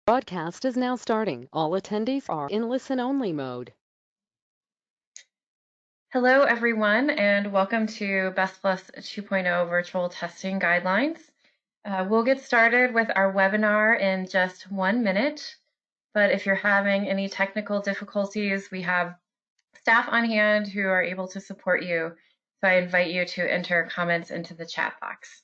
Broadcast is now starting. All attendees are in listen-only mode. Hello, everyone, and welcome to Best Plus 2.0 Virtual Testing Guidelines. We'll get started with our webinar in just 1 minute, but if you're having any technical difficulties, we have staff on hand who are able to support you, so I invite you to enter comments into the chat box.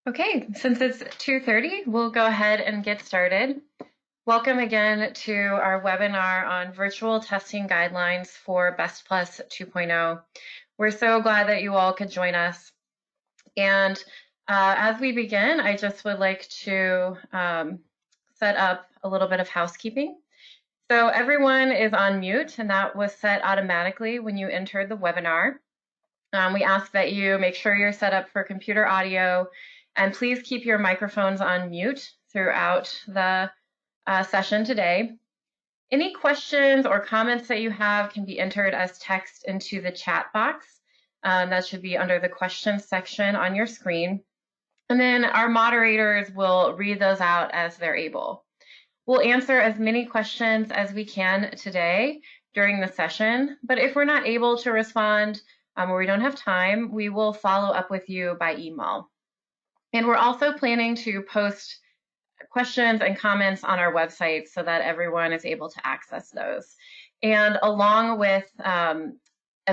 Okay, since it's 2:30, we'll go ahead and get started. Welcome again to our webinar on virtual testing guidelines for Best Plus 2.0. We're so glad that you all could join us. And as we begin, I just would like to set up a little bit of housekeeping. So everyone is on mute, and that was set automatically when you entered the webinar. We ask that you make sure you're set up for computer audio, and please keep your microphones on mute throughout the session today. Any questions or comments that you have can be entered as text into the chat box. That should be under the questions section on your screen. And then our moderators will read those out as they're able. We'll answer as many questions as we can today during the session, but if we're not able to respond or we don't have time, we will follow up with you by email. And we're also planning to post questions and comments on our website so that everyone is able to access those. And along with a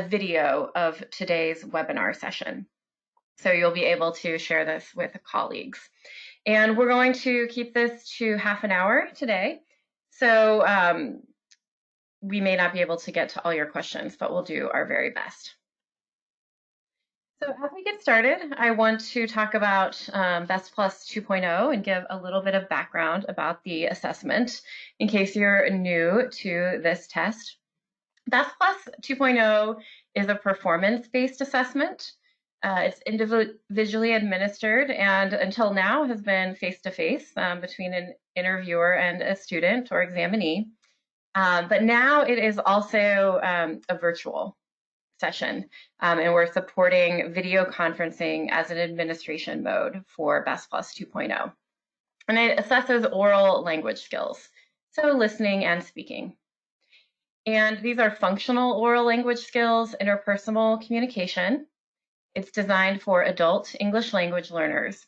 video of today's webinar session. So you'll be able to share this with colleagues. And we're going to keep this to half an hour today. So we may not be able to get to all your questions, but we'll do our very best. So as we get started, I want to talk about Best Plus 2.0 and give a little bit of background about the assessment in case you're new to this test. Best Plus 2.0 is a performance-based assessment. It's individually administered and until now has been face-to-face between an interviewer and a student or examinee. But now it is also a virtual session, and we're supporting video conferencing as an administration mode for Best Plus 2.0. And it assesses oral language skills, so listening and speaking. And these are functional oral language skills, interpersonal communication. It's designed for adult English language learners,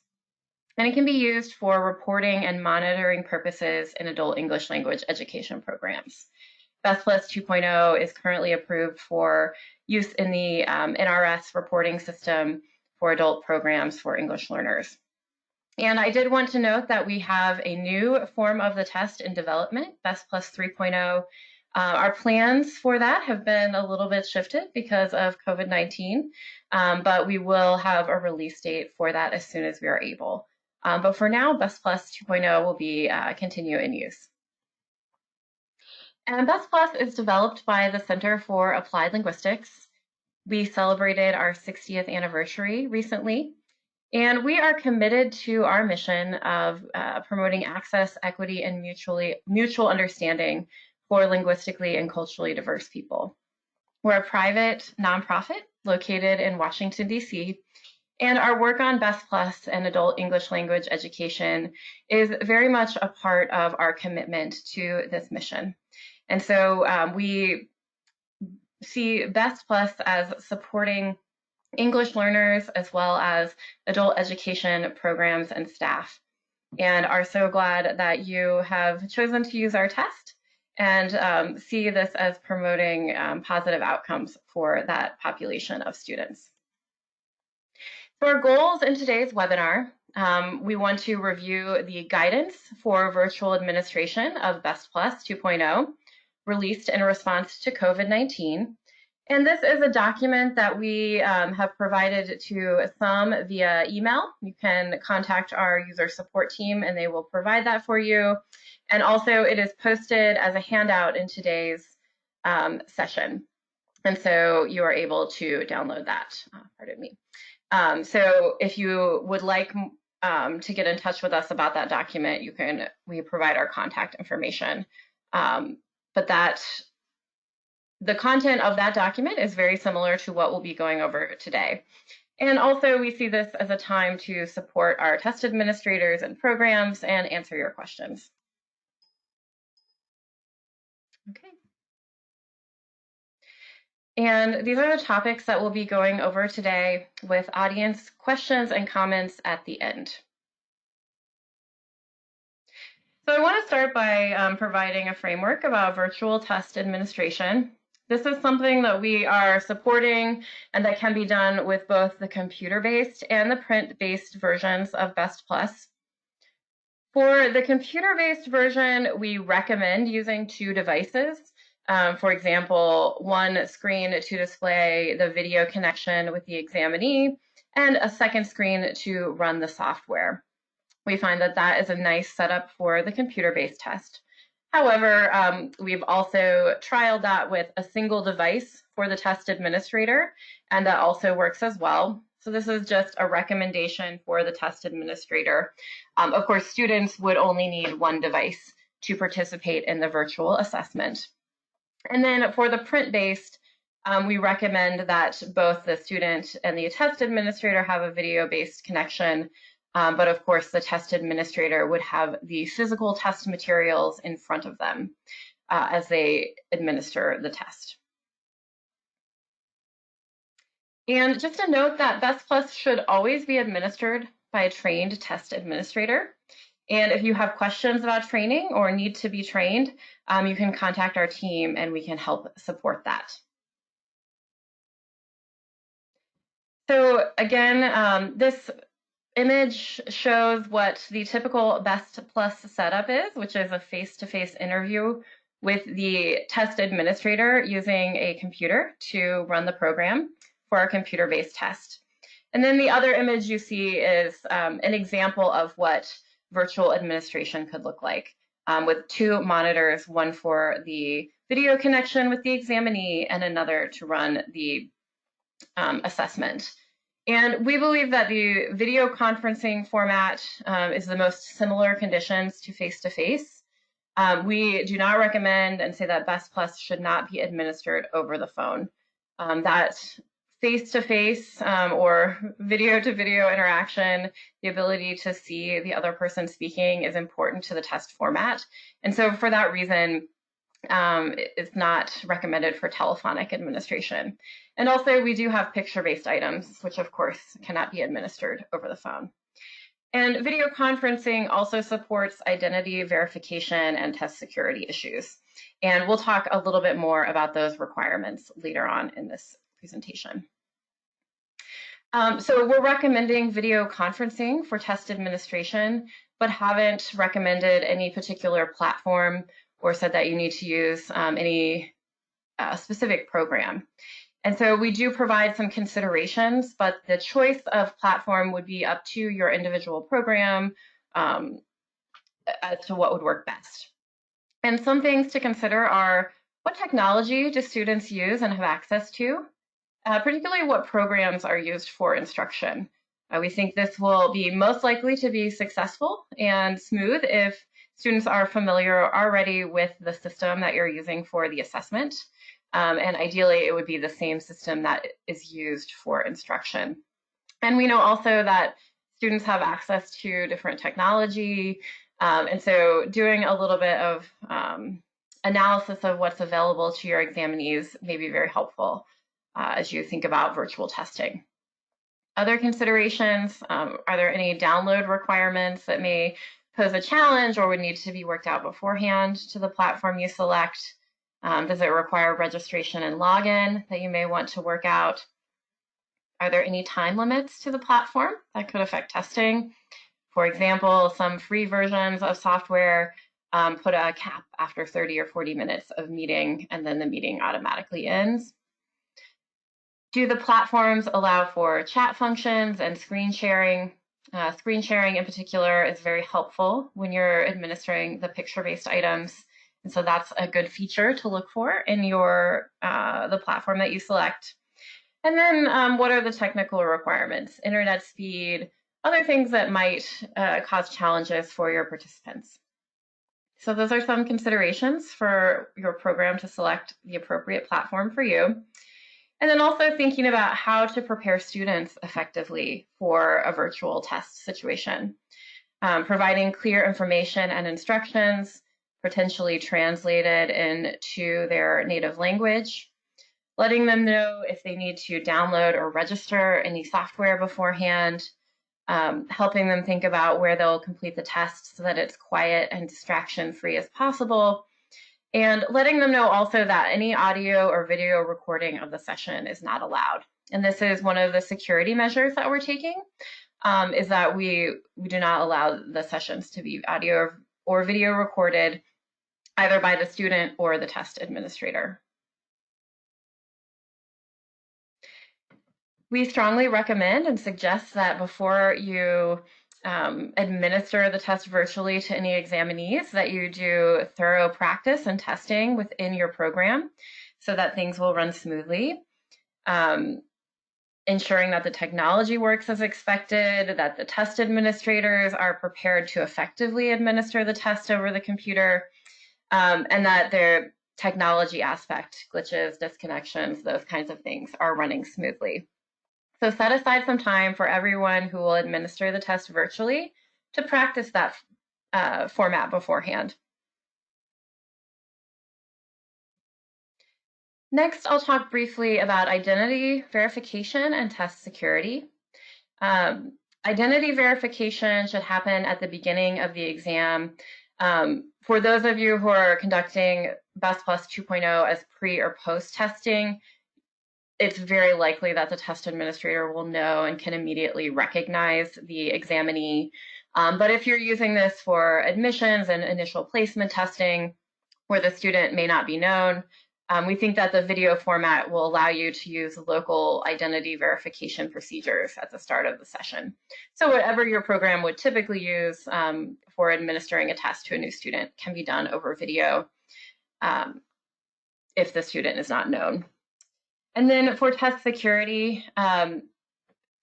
and it can be used for reporting and monitoring purposes in adult English language education programs. Best Plus 2.0 is currently approved for use in the NRS reporting system for adult programs for English learners. And I did want to note that we have a new form of the test in development, Best Plus 3.0. Our plans for that have been a little bit shifted because of COVID-19, but we will have a release date for that as soon as we are able. But for now, Best Plus 2.0 will be continue in use. And Best Plus is developed by the Center for Applied Linguistics. We celebrated our 60th anniversary recently, and we are committed to our mission of promoting access, equity, and mutual understanding for linguistically and culturally diverse people. We're a private nonprofit located in Washington, D.C., and our work on Best Plus and adult English language education is very much a part of our commitment to this mission. And so we see Best Plus as supporting English learners as well as adult education programs and staff, and are so glad that you have chosen to use our test and see this as promoting positive outcomes for that population of students. For our goals in today's webinar, we want to review the guidance for virtual administration of Best Plus 2.0, released in response to COVID-19. And this is a document that we have provided to some via email. You can contact our user support team and they will provide that for you. And also it is posted as a handout in today's session. And so you are able to download that, pardon me. So if you would like to get in touch with us about that document, we provide our contact information. But the content of that document is very similar to what we'll be going over today. And also we see this as a time to support our test administrators and programs and answer your questions. Okay. And these are the topics that we'll be going over today with audience questions and comments at the end. So I want to start by providing a framework about virtual test administration. This is something that we are supporting and that can be done with both the computer-based and the print-based versions of Best Plus. For the computer-based version, we recommend using 2 devices. For example, one screen to display the video connection with the examinee and a second screen to run the software. We find that that is a nice setup for the computer-based test. However, we've also trialed that with a single device for the test administrator, and that also works as well. So this is just a recommendation for the test administrator. Of course, students would only need one device to participate in the virtual assessment. And then for the print-based, we recommend that both the student and the test administrator have a video-based connection, but of course the test administrator would have the physical test materials in front of them as they administer the test. And just a note that Best Plus should always be administered by a trained test administrator. And if you have questions about training or need to be trained, you can contact our team and we can help support that. So again, this image shows what the typical Best Plus setup is, which is a face-to-face interview with the test administrator using a computer to run the program for our computer-based test. And then the other image you see is an example of what virtual administration could look like, with 2 monitors, one for the video connection with the examinee and another to run the assessment. And we believe that the video conferencing format is the most similar conditions to face-to-face. We do not recommend and say that Best Plus should not be administered over the phone. That face-to-face or video-to-video interaction, the ability to see the other person speaking is important to the test format. And so for that reason, it's not recommended for telephonic administration. And also we do have picture-based items, which of course cannot be administered over the phone. And video conferencing also supports identity verification and test security issues. And we'll talk a little bit more about those requirements later on in this presentation. So we're recommending video conferencing for test administration, but haven't recommended any particular platform or said that you need to use any specific program. And so we do provide some considerations, but the choice of platform would be up to your individual program as to what would work best. And some things to consider are what technology do students use and have access to, particularly what programs are used for instruction. We think this will be most likely to be successful and smooth if students are familiar already with the system that you're using for the assessment. And ideally, it would be the same system that is used for instruction. And we know also that students have access to different technology. And so doing a little bit of analysis of what's available to your examinees may be very helpful as you think about virtual testing. Other considerations, are there any download requirements that may pose a challenge or would need to be worked out beforehand to the platform you select? Does it require registration and login that you may want to work out? Are there any time limits to the platform that could affect testing? For example, some free versions of software put a cap after 30 or 40 minutes of meeting, and then the meeting automatically ends. Do the platforms allow for chat functions and screen sharing? Screen sharing in particular is very helpful when you're administering the picture-based items. And so that's a good feature to look for in the platform that you select. And then what are the technical requirements? Internet speed, other things that might cause challenges for your participants. So those are some considerations for your program to select the appropriate platform for you. And then also thinking about how to prepare students effectively for a virtual test situation. Providing clear information and instructions, potentially translated into their native language. Letting them know if they need to download or register any software beforehand. Helping them think about where they'll complete the test so that it's quiet and distraction-free as possible. And letting them know also that any audio or video recording of the session is not allowed. And this is one of the security measures that we're taking, is that we do not allow the sessions to be audio or video recorded either by the student or the test administrator. We strongly recommend and suggest that before you administer the test virtually to any examinees, that you do thorough practice and testing within your program so that things will run smoothly. Ensuring that the technology works as expected, that the test administrators are prepared to effectively administer the test over the computer, and that their technology aspect, glitches, disconnections, those kinds of things are running smoothly. So set aside some time for everyone who will administer the test virtually to practice that format beforehand. Next, I'll talk briefly about identity verification and test security. Identity verification should happen at the beginning of the exam. For those of you who are conducting Best Plus 2.0 as pre or post testing, it's very likely that the test administrator will know and can immediately recognize the examinee. But if you're using this for admissions and initial placement testing, where the student may not be known, we think that the video format will allow you to use local identity verification procedures at the start of the session. So whatever your program would typically use for administering a test to a new student can be done over video if the student is not known. And then for test security,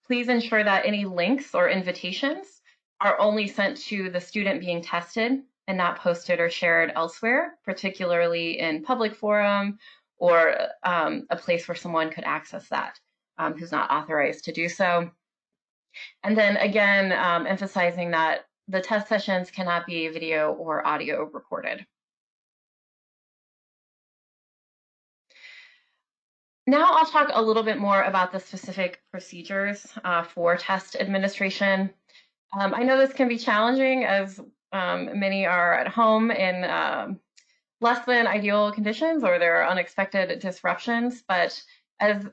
please ensure that any links or invitations are only sent to the student being tested and not posted or shared elsewhere, particularly in public forum or a place where someone could access that who's not authorized to do so. And then again, emphasizing that the test sessions cannot be video or audio recorded. Now I'll talk a little bit more about the specific procedures for test administration. I know this can be challenging as many are at home in less than ideal conditions or there are unexpected disruptions, but as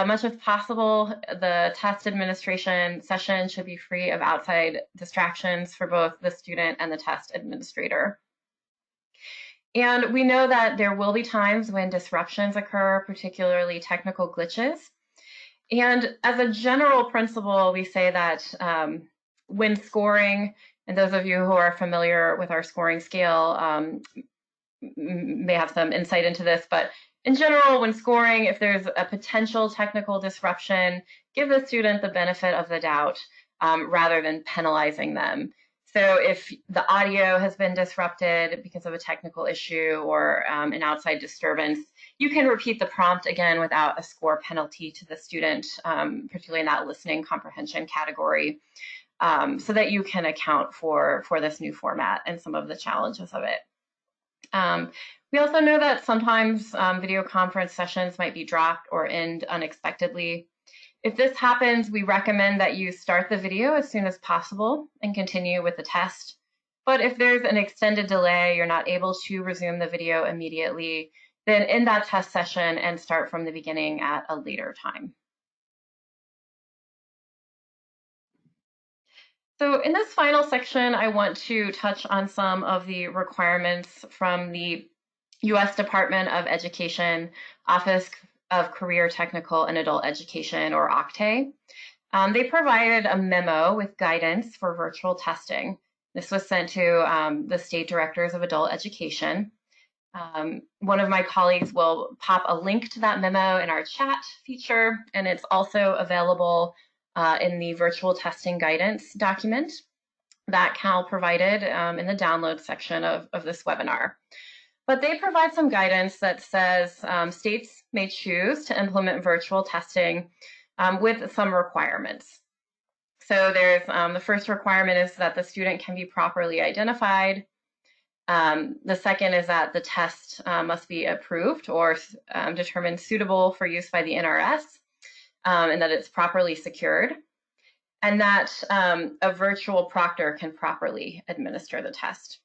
much as possible, the test administration session should be free of outside distractions for both the student and the test administrator. And we know that there will be times when disruptions occur, particularly technical glitches. And as a general principle, we say that when scoring, and those of you who are familiar with our scoring scale may have some insight into this, but in general, when scoring, if there's a potential technical disruption, give the student the benefit of the doubt rather than penalizing them. So if the audio has been disrupted because of a technical issue or an outside disturbance, you can repeat the prompt again without a score penalty to the student, particularly in that listening comprehension category, so that you can account for this new format and some of the challenges of it. We also know that sometimes video conference sessions might be dropped or end unexpectedly. If this happens, we recommend that you start the video as soon as possible and continue with the test. But if there's an extended delay, you're not able to resume the video immediately, then end that test session and start from the beginning at a later time. So in this final section, I want to touch on some of the requirements from the U.S. Department of Education Office of Career, Technical, and Adult Education, or OCTAE. They provided a memo with guidance for virtual testing. This was sent to the state directors of adult education. One of my colleagues will pop a link to that memo in our chat feature, and it's also available in the virtual testing guidance document that Cal provided in the download section of this webinar. But they provide some guidance that says states may choose to implement virtual testing with some requirements. So there's the first requirement is that the student can be properly identified. The second is that the test must be approved or determined suitable for use by the NRS, and that it's properly secured, and that a virtual proctor can properly administer the test.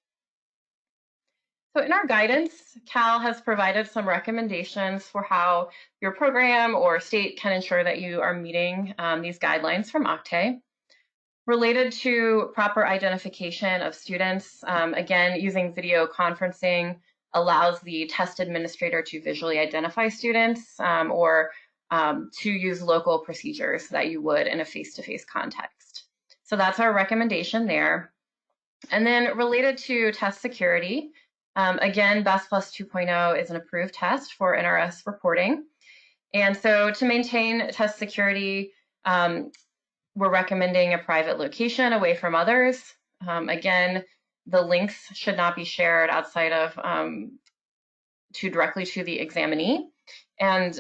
So in our guidance, Cal has provided some recommendations for how your program or state can ensure that you are meeting these guidelines from OCTAE. Related to proper identification of students, again, using video conferencing allows the test administrator to visually identify students or to use local procedures that you would in a face-to-face context. So that's our recommendation there. And then related to test security, again, BestPlus 2.0 is an approved test for NRS reporting. And so to maintain test security, we're recommending a private location away from others. Again, the links should not be shared outside of directly to the examinee, and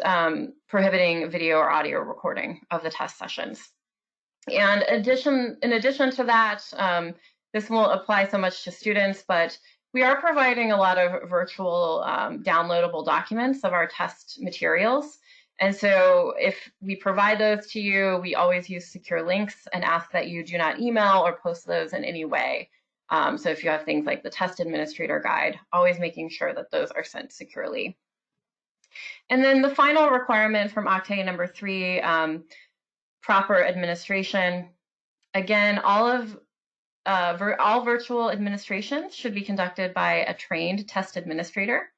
prohibiting video or audio recording of the test sessions. And in addition to that, this won't apply so much to students, but we are providing a lot of virtual downloadable documents of our test materials. And so if we provide those to you, we always use secure links and ask that you do not email or post those in any way. So if you have things like the test administrator guide, always making sure that those are sent securely. And then the final requirement from OCTAE number 3, proper administration. Again, all virtual administrations should be conducted by a trained test administrator.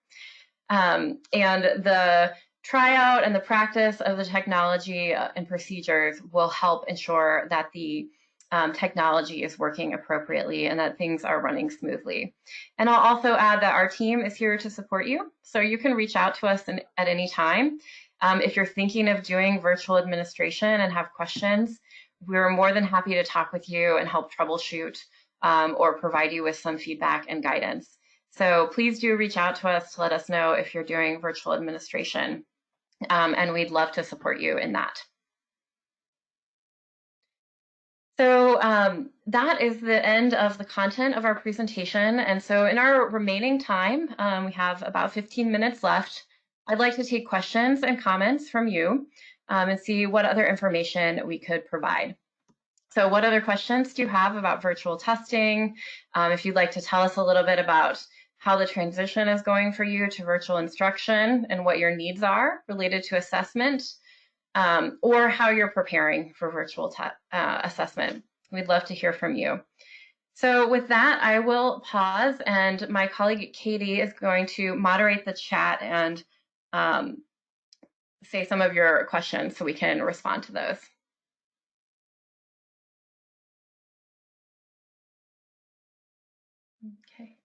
And the tryout and the practice of the technology and procedures will help ensure that the technology is working appropriately and that things are running smoothly. And I'll also add that our team is here to support you, so you can reach out to us at any time. If you're thinking of doing virtual administration and have questions, we're more than happy to talk with you and help troubleshoot or provide you with some feedback and guidance. So please do reach out to us to let us know if you're doing virtual administration, and we'd love to support you in that. So that is the end of the content of our presentation. And so in our remaining time, we have about 15 minutes left. I'd like to take questions and comments from you and see what other information we could provide. So what other questions do you have about virtual testing? If you'd like to tell us a little bit about how the transition is going for you to virtual instruction and what your needs are related to assessment, or how you're preparing for virtual assessment. We'd love to hear from you. So with that, I will pause, and my colleague Katie is going to moderate the chat and say some of your questions so we can respond to those. Okay.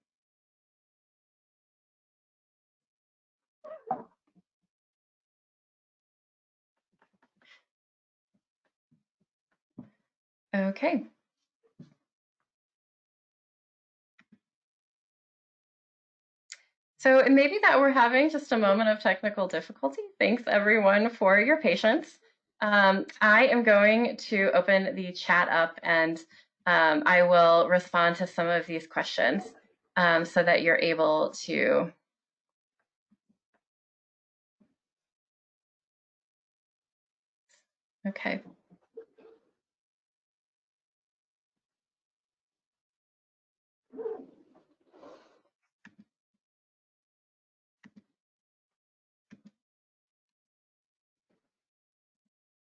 Okay. So it may be that we're having just a moment of technical difficulty. Thanks everyone for your patience. I am going to open the chat up, and I will respond to some of these questions so that you're able to okay.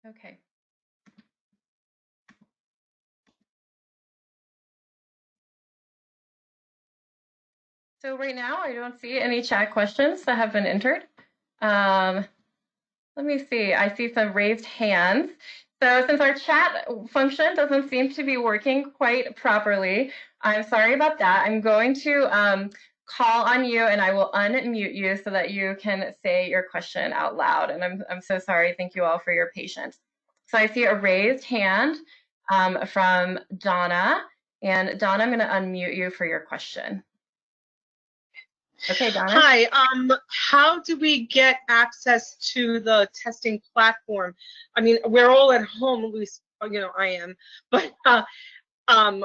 Okay. So right now I don't see any chat questions that have been entered. Let me see. I see some raised hands. So since our chat function doesn't seem to be working quite properly, I'm sorry about that. I'm going to call on you and I will unmute you so that you can say your question out loud. And I'm so sorry. Thank you all for your patience. So I see a raised hand from Donna. And Donna, I'm going to unmute you for your question. Okay, Donna. Hi, how do we get access to the testing platform? I mean, we're all at home, at least, you know, I am, but the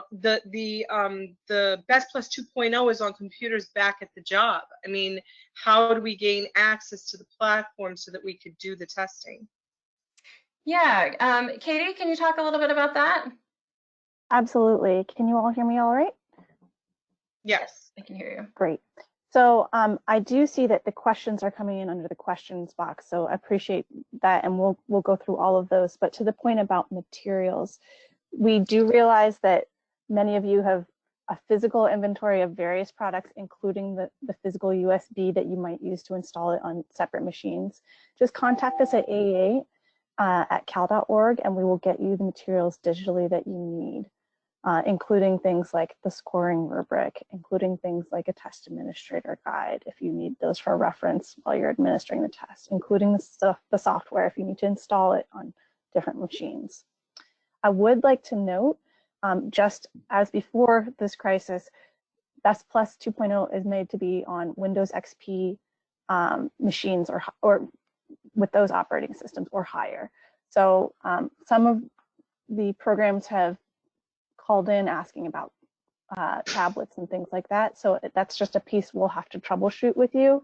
Best Plus 2.0 is on computers back at the job. I mean, how do we gain access to the platform so that we could do the testing? Yeah, Katie, can you talk a little bit about that? Absolutely. Can you all hear me all right? Yes. I can hear you. Great. So I do see that the questions are coming in under the questions box, so I appreciate that, and we'll go through all of those. But to the point about materials, we do realize that many of you have a physical inventory of various products, including the physical USB that you might use to install it on separate machines. Just contact us at AEA at cal.org, and we will get you the materials digitally that you need. Including things like the scoring rubric, including things like a test administrator guide if you need those for reference while you're administering the test, including the software if you need to install it on different machines. I would like to note, just as before this crisis, Best Plus 2.0 is made to be on Windows XP machines or with those operating systems or higher. So some of the programs have called in asking about tablets and things like that. So that's just a piece we'll have to troubleshoot with you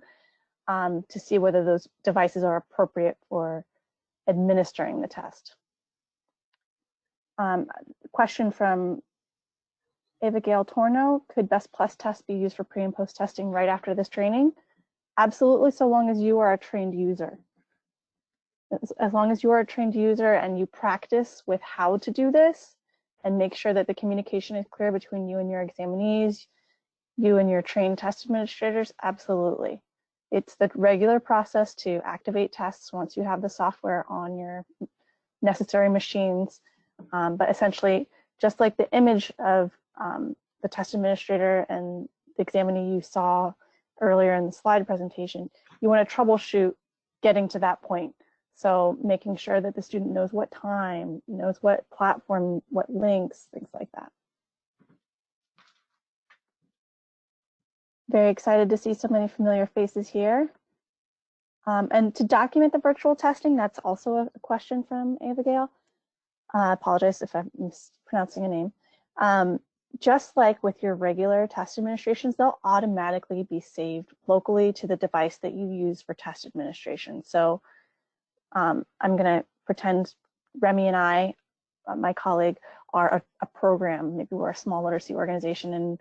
to see whether those devices are appropriate for administering the test. Question from Ava Gail Torno, could Best Plus test be used for pre and post testing right after this training? Absolutely, so long as you are a trained user. As long as you are a trained user and you practice with how to do this, and make sure that the communication is clear between you and your examinees, you and your trained test administrators, absolutely. It's the regular process to activate tests once you have the software on your necessary machines. But essentially, just like the image of the test administrator and the examinee you saw earlier in the slide presentation, you want to troubleshoot getting to that point. So making sure that the student knows what time, knows what platform, what links, things like that. Very excited to see so many familiar faces here. And to document the virtual testing, that's also a question from Abigail. I apologize if I'm mispronouncing a name. Just like with your regular test administrations, they'll automatically be saved locally to the device that you use for test administration. So I'm going to pretend Remy and I, my colleague, are a program. Maybe we're a small literacy organization in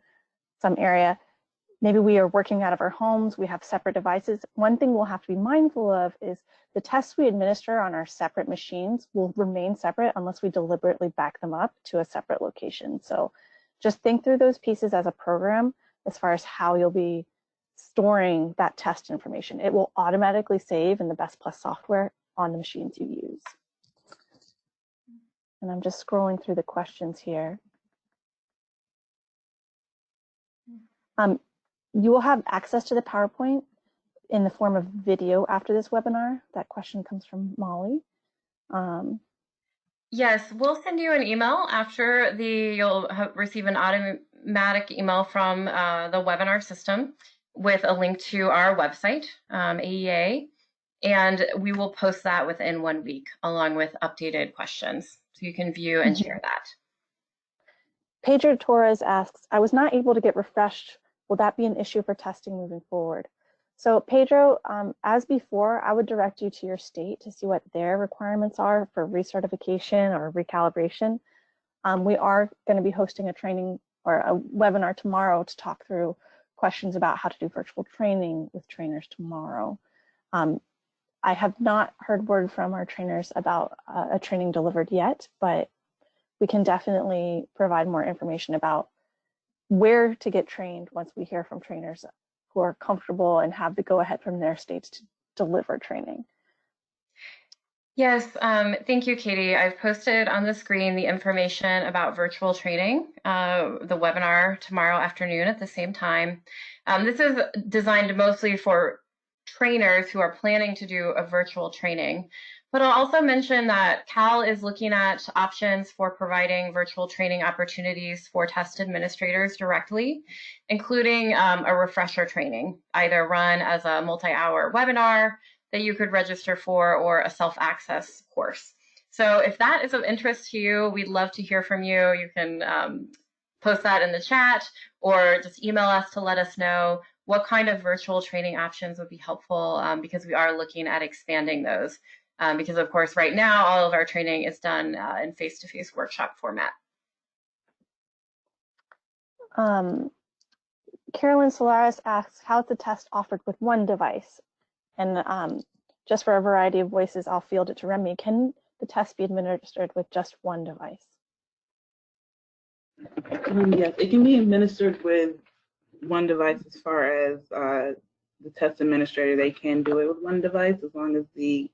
some area. Maybe we are working out of our homes. We have separate devices. One thing we'll have to be mindful of is the tests we administer on our separate machines will remain separate unless we deliberately back them up to a separate location. So just think through those pieces as a program as far as how you'll be storing that test information. It will automatically save in the Best Plus software on the machines you use. And I'm just scrolling through the questions here. You will have access to the PowerPoint in the form of video after this webinar. That question comes from Molly. Yes, we'll send you an email after you'll receive an automatic email from the webinar system with a link to our website, AEA. And we will post that within 1 week along with updated questions. So you can view and share that. Pedro Torres asks, I was not able to get refreshed. Will that be an issue for testing moving forward? So Pedro, as before, I would direct you to your state to see what their requirements are for recertification or recalibration. We are going to be hosting a training or a webinar tomorrow to talk through questions about how to do virtual training with trainers tomorrow. I have not heard word from our trainers about a training delivered yet, but we can definitely provide more information about where to get trained once we hear from trainers who are comfortable and have the go-ahead from their states to deliver training. Yes, thank you, Katie. I've posted on the screen the information about virtual training, the webinar tomorrow afternoon at the same time. This is designed mostly for trainers who are planning to do a virtual training. But I'll also mention that Cal is looking at options for providing virtual training opportunities for test administrators directly, including a refresher training, either run as a multi-hour webinar that you could register for or a self-access course. So if that is of interest to you, we'd love to hear from you. You can post that in the chat or just email us to let us know what kind of virtual training options would be helpful, because we are looking at expanding those. Because of course, right now, all of our training is done in face-to-face workshop format. Carolyn Solaris asks, how is the test offered with one device? And just for a variety of voices, I'll field it to Remy. Can the test be administered with just one device? Yes, it can be administered with one device as far as the test administrator. They can do it with one device as long as the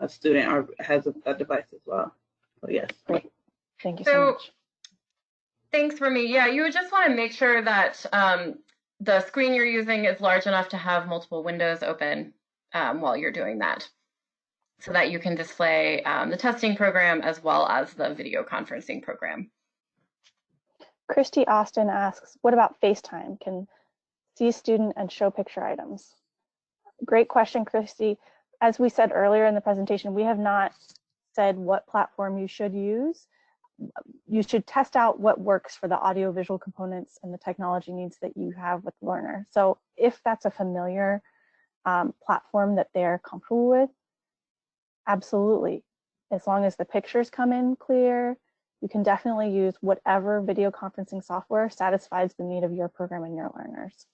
student has a device as well. So yes. Great. Thank you so much. Thanks, Remy. Yeah, you would just want to make sure that the screen you're using is large enough to have multiple windows open while you're doing that, so that you can display the testing program as well as the video conferencing program. Christy Austin asks, what about FaceTime? Can see student and show picture items? Great question, Christy. As we said earlier in the presentation, we have not said what platform you should use. You should test out what works for the audiovisual components and the technology needs that you have with the learner. So if that's a familiar platform that they're comfortable with, absolutely. As long as the pictures come in clear, you can definitely use whatever video conferencing software satisfies the need of your program and your learners.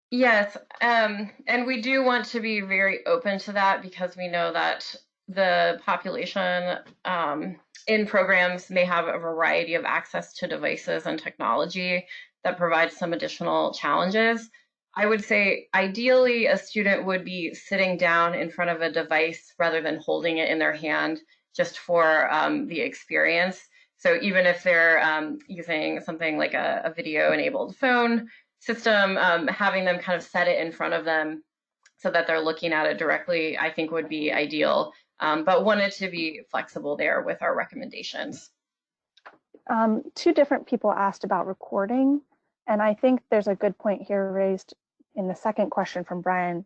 Yes, and we do want to be very open to that because we know that the population in programs may have a variety of access to devices and technology that provides some additional challenges. I would say ideally a student would be sitting down in front of a device rather than holding it in their hand just for the experience. So even if they're using something like a video-enabled phone system, having them kind of set it in front of them so that they're looking at it directly, I think would be ideal, but wanted to be flexible there with our recommendations. Two different people asked about recording, and I think there's a good point here raised in the second question from Brian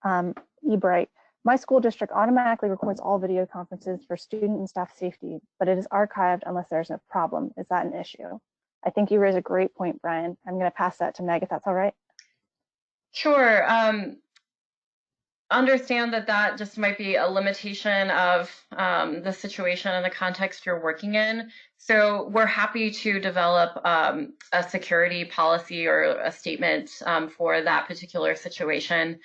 Ebright. My school district automatically records all video conferences for student and staff safety, but it is archived unless there's a problem. Is that an issue? I think you raise a great point, Brian. I'm going to pass that to Meg if that's all right. Sure. Understand that that just might be a limitation of the situation and the context you're working in. So we're happy to develop a security policy or a statement for that particular situation,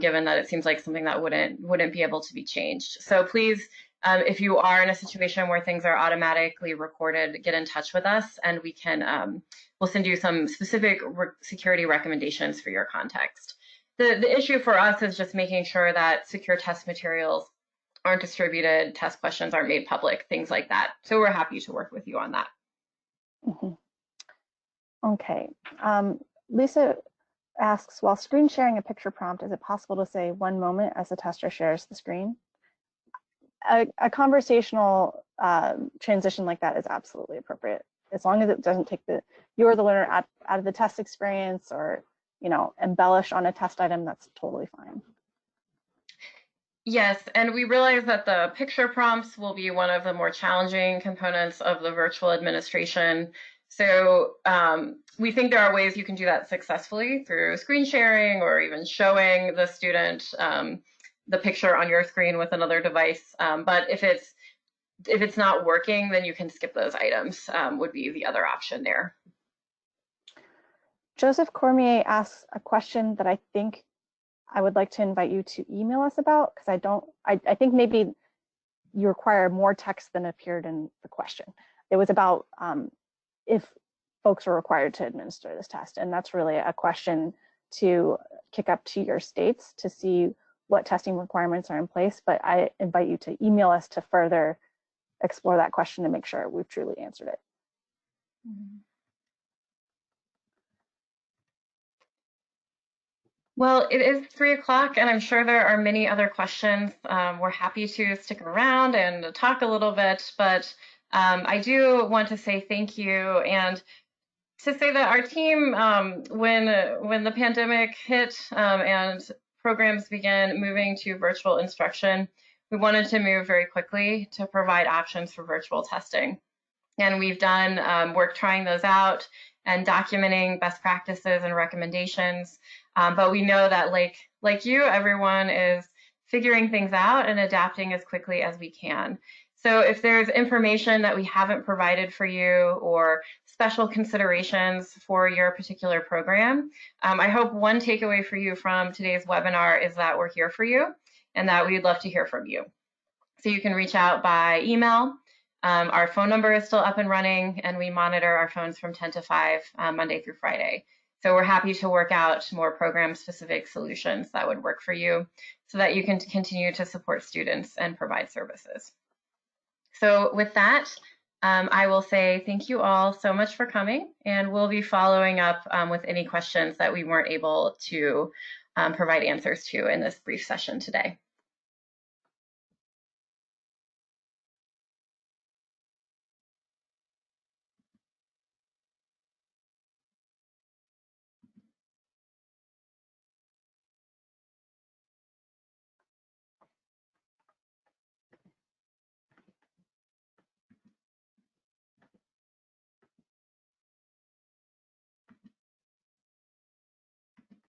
given that it seems like something that wouldn't be able to be changed. So please, if you are in a situation where things are automatically recorded, get in touch with us and we can, we'll send you some specific security recommendations for your context. The issue for us is just making sure that secure test materials aren't distributed, test questions aren't made public, things like that. So we're happy to work with you on that. Mm-hmm. Okay. Lisa asks, while screen sharing a picture prompt, is it possible to say one moment as the tester shares the screen? A conversational transition like that is absolutely appropriate, as long as it doesn't take you're the learner out of the test experience or embellish on a test item. That's totally fine. Yes, and we realize that the picture prompts will be one of the more challenging components of the virtual administration. So we think there are ways you can do that successfully through screen sharing or even showing the student the picture on your screen with another device. But if it's not working, then you can skip those items, would be the other option there. Joseph Cormier asks a question that I think I would like to invite you to email us about, because I think maybe you require more text than appeared in the question. It was about if folks are required to administer this test, and that's really a question to kick up to your states to see what testing requirements are in place. But I invite you to email us to further explore that question and make sure we've truly answered it. Well, it is 3 o'clock, and I'm sure there are many other questions. We're happy to stick around and talk a little bit, but I do want to say thank you, and to say that our team, when the pandemic hit and programs began moving to virtual instruction, we wanted to move very quickly to provide options for virtual testing. And we've done work trying those out and documenting best practices and recommendations. But we know that like you, everyone is figuring things out and adapting as quickly as we can. So if there's information that we haven't provided for you or special considerations for your particular program, I hope one takeaway for you from today's webinar is that we're here for you and that we'd love to hear from you. So you can reach out by email. Our phone number is still up and running, and we monitor our phones from 10 to 5 Monday through Friday. So we're happy to work out more program-specific solutions that would work for you so that you can continue to support students and provide services. So with that, I will say thank you all so much for coming, and we'll be following up with any questions that we weren't able to provide answers to in this brief session today.